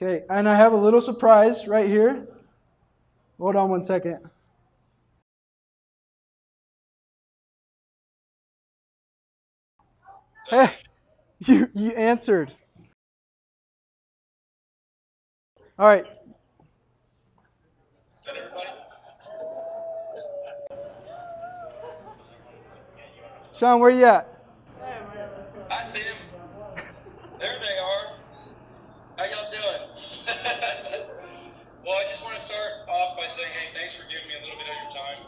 Okay, and I have a little surprise right here. Hold on one second. Hey, you answered. All right. Shaun, where you at? I see him. There they are. How y'all doing? Well, I just want to start off by saying, hey, thanks for giving me a little bit of your time.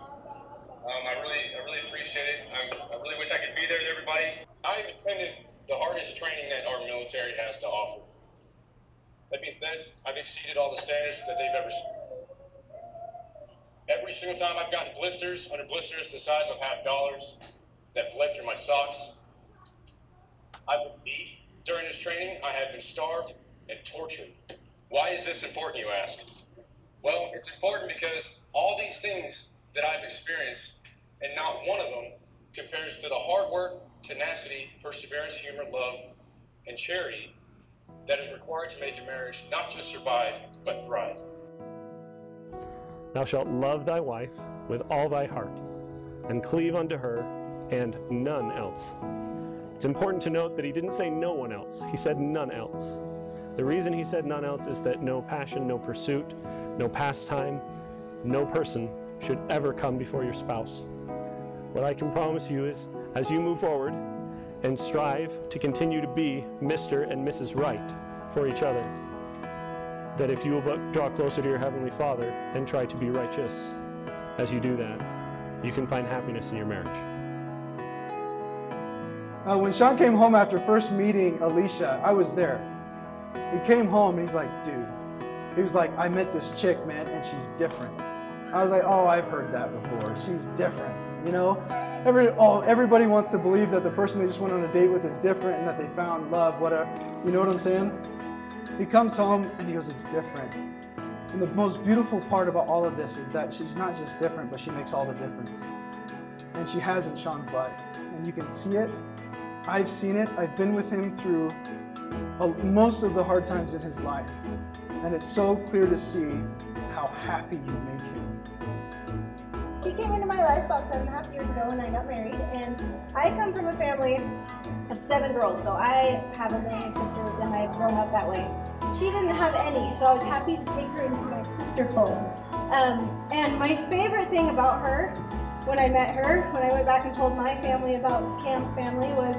I really appreciate it. I really wish I could be there with everybody. I've attended the hardest training that our military has to offer. That being said, I've exceeded all the standards that they've ever seen. Every single time I've gotten blisters, under blisters the size of $50 that bled through my socks. I've been beat during this training. I have been starved and tortured. Why is this important, you ask? Well, it's important because all these things that I've experienced, and not one of them compares to the hard work, tenacity, perseverance, humor, love, and charity that is required to make a marriage not just survive, but thrive. Thou shalt love thy wife with all thy heart, and cleave unto her, and none else. It's important to note that he didn't say no one else, he said none else. The reason he said none else is that no passion, no pursuit, no pastime, no person should ever come before your spouse. What I can promise you is, as you move forward and strive to continue to be Mr. and Mrs. Right for each other, that if you will but draw closer to your Heavenly Father and try to be righteous as you do that, you can find happiness in your marriage. When Shaun came home after first meeting Alisha, I was there. He came home and he's like, dude, he was like, I met this chick, man, and she's different. I was like, oh, I've heard that before. She's different, you know? Everybody wants to believe that the person they just went on a date with is different and that they found love, whatever. You know what I'm saying? He comes home and he goes, it's different. And the most beautiful part about all of this is that she's not just different, but she makes all the difference. And she has in Shaun's life. And you can see it. I've seen it. I've been with him through most of the hard times in his life. And it's so clear to see how happy you make him. He came into my life about 7.5 years ago when I got married, and I come from a family of 7 girls, so I have a million sisters and I've grown up that way. She didn't have any, so I was happy to take her into my sister fold. And my favorite thing about her, when I met her, when I went back and told my family about Cam's family, was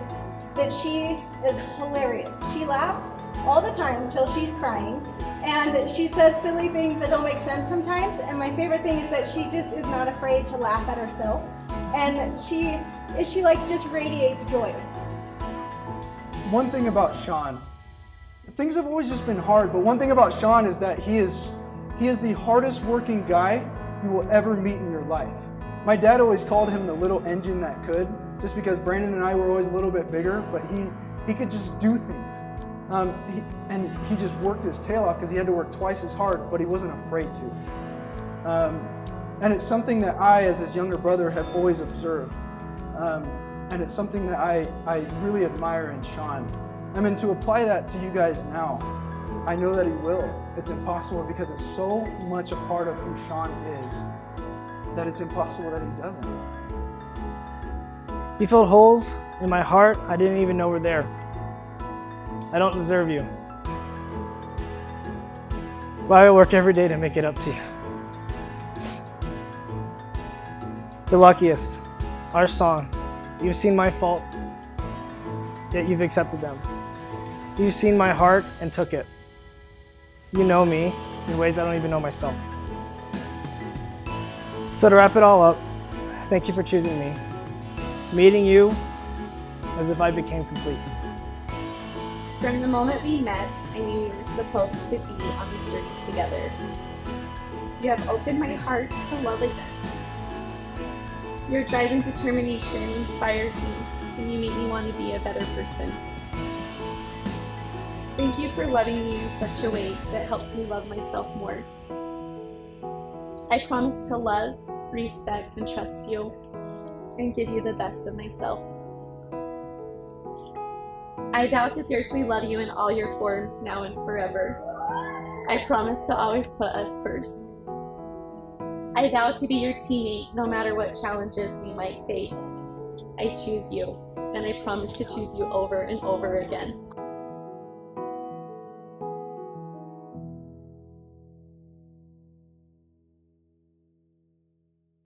that she is hilarious. She laughs all the time until she's crying, and she says silly things that don't make sense sometimes, and my favorite thing is that she just is not afraid to laugh at herself, and she like just radiates joy. One thing about Shaun, things have always just been hard, but one thing about Shaun is that he is the hardest working guy you will ever meet in your life. My dad always called him the little engine that could, just because Brandon and I were always a little bit bigger, but he could just do things. He just worked his tail off because he had to work twice as hard, but he wasn't afraid to. And it's something that I, as his younger brother, have always observed. And it's something that I really admire in Shaun. I mean, to apply that to you guys now, I know that he will. It's impossible because it's so much a part of who Shaun is that it's impossible that he doesn't. You filled holes in my heart I didn't even know were there. I don't deserve you. But I work every day to make it up to you. The luckiest, our song. You've seen my faults, yet you've accepted them. You've seen my heart and took it. You know me in ways I don't even know myself. So to wrap it all up, thank you for choosing me. Meeting you as if I became complete. From the moment we met, I knew we were supposed to be on this journey together. You have opened my heart to love again. Your drive and determination inspires me, and you make me want to be a better person. Thank you for loving me in such a way that helps me love myself more. I promise to love, respect, and trust you, and give you the best of myself. I vow to fiercely love you in all your forms now and forever. I promise to always put us first. I vow to be your teammate no matter what challenges we might face. I choose you, and I promise to choose you over and over again.